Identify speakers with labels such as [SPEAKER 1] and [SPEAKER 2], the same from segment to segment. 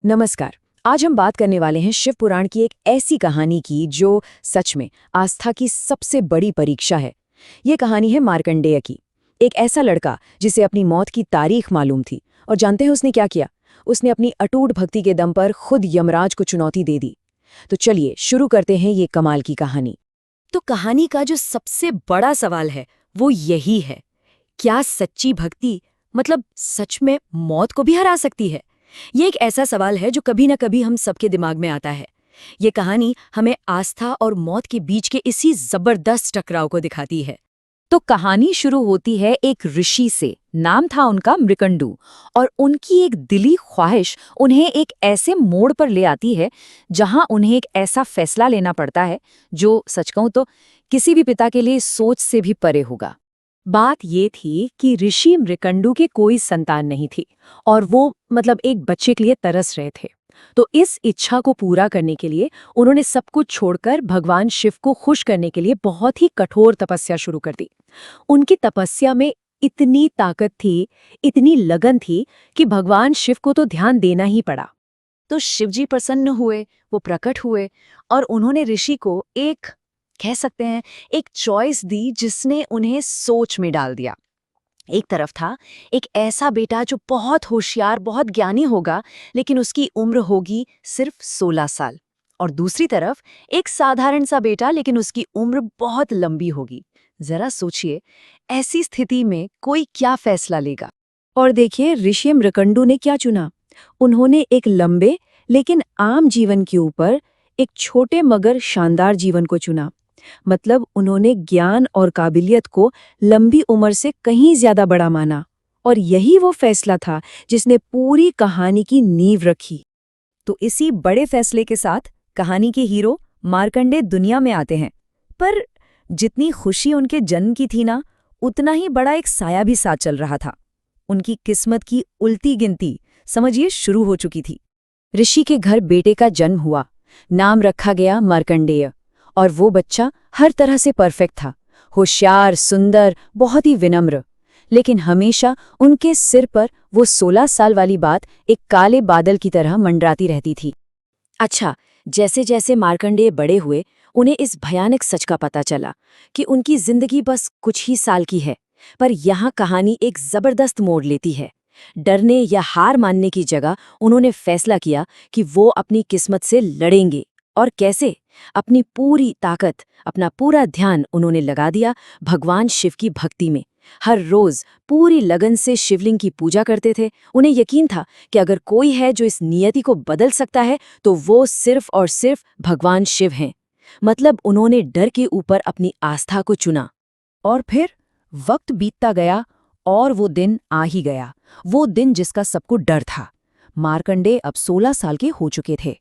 [SPEAKER 1] नमस्कार। आज हम बात करने वाले हैं शिव पुराण की एक ऐसी कहानी की जो सच में आस्था की सबसे बड़ी परीक्षा है। ये कहानी है मार्कंडेय की। एक ऐसा लड़का जिसे अपनी मौत की तारीख मालूम थी, और जानते हैं उसने क्या किया? उसने अपनी अटूट भक्ति के दम पर खुद यमराज को चुनौती दे दी। तो चलिए शुरू करते हैं ये कमाल की कहानी। तो कहानी का जो सबसे बड़ा सवाल है वो यही है, क्या सच्ची भक्ति मतलब सच में मौत को भी हरा सकती है? ये एक ऐसा सवाल है जो कभी न कभी हम सबके दिमाग में आता है। ये कहानी हमें आस्था और मौत के बीच के इसी जबरदस्त टकराव को दिखाती है। तो कहानी शुरू होती है एक ऋषि से, नाम था उनका मृकंडू, और उनकी एक दिली ख्वाहिश उन्हें एक ऐसे मोड़ पर ले आती है जहां उन्हें एक ऐसा फैसला लेना पड़ता है जो, सच कहूं तो, किसी भी पिता के लिए सोच से भी परे होगा। बात ये थी कि ऋषि मृकंडू के कोई संतान नहीं थी और वो एक बच्चे के लिए तरस रहे थे। तो इस इच्छा को पूरा करने के लिए उन्होंने सब कुछ छोड़कर भगवान शिव को खुश करने के लिए बहुत ही कठोर तपस्या शुरू कर दी। उनकी तपस्या में इतनी ताकत थी, इतनी लगन थी कि भगवान शिव को तो ध्यान देना ही पड़ा। तो शिवजी प्रसन्न हुए, वो प्रकट हुए और उन्होंने ऋषि को कह सकते हैं एक चॉइस दी जिसने उन्हें सोच में डाल दिया। एक तरफ था एक ऐसा बेटा जो बहुत होशियार, बहुत ज्ञानी होगा, लेकिन उसकी उम्र होगी सिर्फ 16 साल, और दूसरी तरफ एक साधारण सा बेटा, लेकिन उसकी उम्र बहुत लंबी होगी। जरा सोचिए, ऐसी स्थिति में कोई क्या फैसला लेगा? और देखिए ऋषि मृकंडू ने क्या चुना। उन्होंने एक लंबे लेकिन आम जीवन के ऊपर एक छोटे मगर शानदार जीवन को चुना। उन्होंने ज्ञान और काबिलियत को लंबी उम्र से कहीं ज्यादा बड़ा माना, और यही वो फैसला था जिसने पूरी कहानी की नींव रखी। तो इसी बड़े फैसले के साथ कहानी के हीरो मार्कंडे दुनिया में आते हैं। पर जितनी खुशी उनके जन्म की थी ना, उतना ही बड़ा एक साया भी साथ चल रहा था। उनकी किस्मत की उल्टी गिनती समझिए शुरू हो चुकी थी। ऋषि के घर बेटे का जन्म हुआ, नाम रखा गया मार्कंडेय, और वो बच्चा हर तरह से परफेक्ट था, होशियार, सुंदर, बहुत ही विनम्र। लेकिन हमेशा उनके सिर पर वो 16 साल वाली बात एक काले बादल की तरह मंडराती रहती थी। अच्छा, जैसे जैसे मार्कंडेय बड़े हुए, उन्हें इस भयानक सच का पता चला कि उनकी जिंदगी बस कुछ ही साल की है। पर यहाँ कहानी एक जबरदस्त मोड़ लेती है। डरने या हार मानने की जगह उन्होंने फैसला किया कि वो अपनी किस्मत से लड़ेंगे। और कैसे? अपनी पूरी ताकत, अपना पूरा ध्यान उन्होंने लगा दिया भगवान शिव की भक्ति में। हर रोज पूरी लगन से शिवलिंग की पूजा करते थे। उन्हें यकीन था कि अगर कोई है जो इस नियति को बदल सकता है तो वो सिर्फ और सिर्फ भगवान शिव हैं। उन्होंने डर के ऊपर अपनी आस्था को चुना। और फिर वक्त बीतता गया और वो दिन आ ही गया, वो दिन जिसका सबको डर था। मार्कंडेय अब 16 साल के हो चुके थे,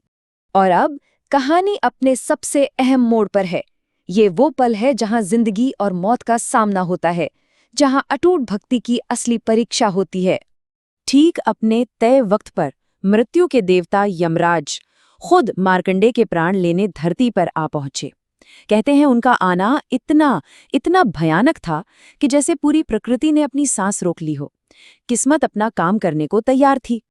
[SPEAKER 1] और अब कहानी अपने सबसे अहम मोड़ पर है। ये वो पल है जहां जिंदगी और मौत का सामना होता है, जहां अटूट भक्ति की असली परीक्षा होती है। ठीक अपने तय वक्त पर मृत्यु के देवता यमराज खुद मार्कंडेय के प्राण लेने धरती पर आ पहुंचे। कहते हैं उनका आना इतना भयानक था कि जैसे पूरी प्रकृति ने अपनी सांस रोक ली हो। किस्मत अपना काम करने को तैयार थी।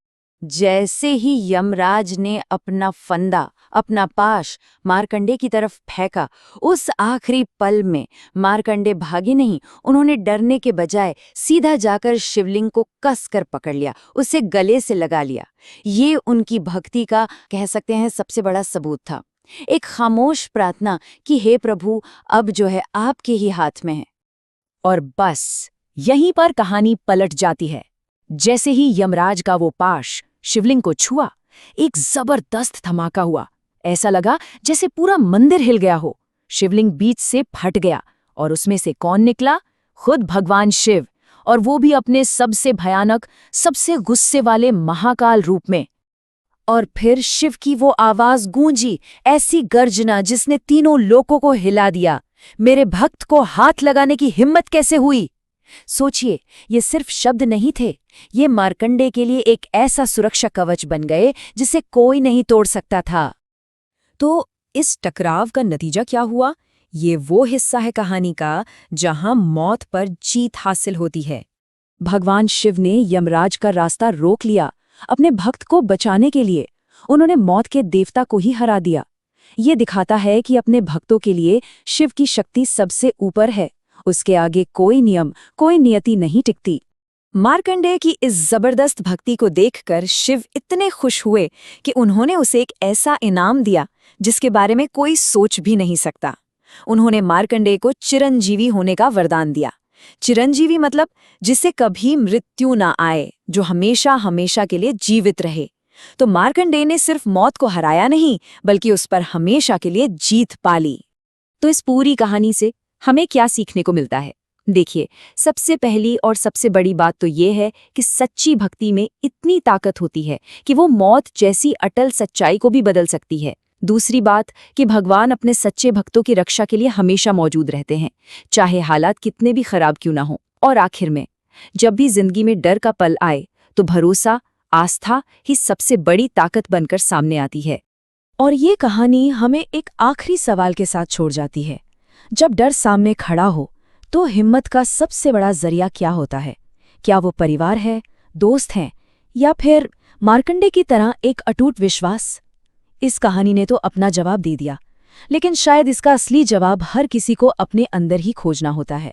[SPEAKER 1] जैसे ही यमराज ने अपना फंदा, अपना पाश मार्कंडेय की तरफ फेंका, उस आखिरी पल में मार्कंडेय भागे नहीं, उन्होंने डरने के बजाय सीधा जाकर शिवलिंग को कसकर पकड़ लिया, उसे गले से लगा लिया। ये उनकी भक्ति का, कह सकते हैं, सबसे बड़ा सबूत था। एक खामोश प्रार्थना कि हे प्रभु, अब जो है आपके ही हाथ में है। और बस यहीं पर कहानी पलट जाती है। जैसे ही यमराज का वो पाश शिवलिंग को छुआ, एक जबरदस्त धमाका हुआ। ऐसा लगा जैसे पूरा मंदिर हिल गया हो। शिवलिंग बीच से फट गया, और उसमें से कौन निकला? खुद भगवान शिव, और वो भी अपने सबसे भयानक, सबसे गुस्से वाले महाकाल रूप में। और फिर शिव की वो आवाज गूंजी, ऐसी गर्जना जिसने तीनों लोकों को हिला दिया। मेरे भक्त को हाथ लगाने की हिम्मत कैसे हुई? सोचिए, ये सिर्फ शब्द नहीं थे, ये मार्कंडेय के लिए एक ऐसा सुरक्षा कवच बन गए जिसे कोई नहीं तोड़ सकता था। तो इस टकराव का नतीजा क्या हुआ? ये वो हिस्सा है कहानी का जहां मौत पर जीत हासिल होती है। भगवान शिव ने यमराज का रास्ता रोक लिया, अपने भक्त को बचाने के लिए, उन्होंने मौत के देवता को ही हरा दिया। ये दिखाता है कि अपने भक्तों के लिए शिव की शक्ति सबसे ऊपर है, उसके आगे कोई नियम, कोई नियति नहीं टिकती। मार्कंडेय की इस जबरदस्त भक्ति को देखकर शिव इतने खुश हुए कि उन्होंने उसे एक ऐसा इनाम दिया जिसके बारे में कोई सोच भी नहीं सकता। उन्होंने मार्कंडेय को चिरंजीवी होने का वरदान दिया। चिरंजीवी मतलब जिसे कभी मृत्यु ना आए, जो हमेशा हमेशा के लिए जीवित रहे। तो मार्कंडेय ने सिर्फ मौत को हराया नहीं, बल्कि उस पर हमेशा के लिए जीत पा ली। तो इस पूरी कहानी से हमें क्या सीखने को मिलता है? देखिए, सबसे पहली और सबसे बड़ी बात तो ये है कि सच्ची भक्ति में इतनी ताकत होती है कि वो मौत जैसी अटल सच्चाई को भी बदल सकती है। दूसरी बात कि भगवान अपने सच्चे भक्तों की रक्षा के लिए हमेशा मौजूद रहते हैं, चाहे हालात कितने भी खराब क्यों ना हो। और आखिर में, जब भी जिंदगी में डर का पल आए तो भरोसा, आस्था ही सबसे बड़ी ताकत बनकर सामने आती है। और ये कहानी हमें एक आखिरी सवाल के साथ छोड़ जाती है। जब डर सामने खड़ा हो तो हिम्मत का सबसे बड़ा जरिया क्या होता है? क्या वो परिवार है, दोस्त हैं, या फिर मार्कंडेय की तरह एक अटूट विश्वास? इस कहानी ने तो अपना जवाब दे दिया, लेकिन शायद इसका असली जवाब हर किसी को अपने अंदर ही खोजना होता है।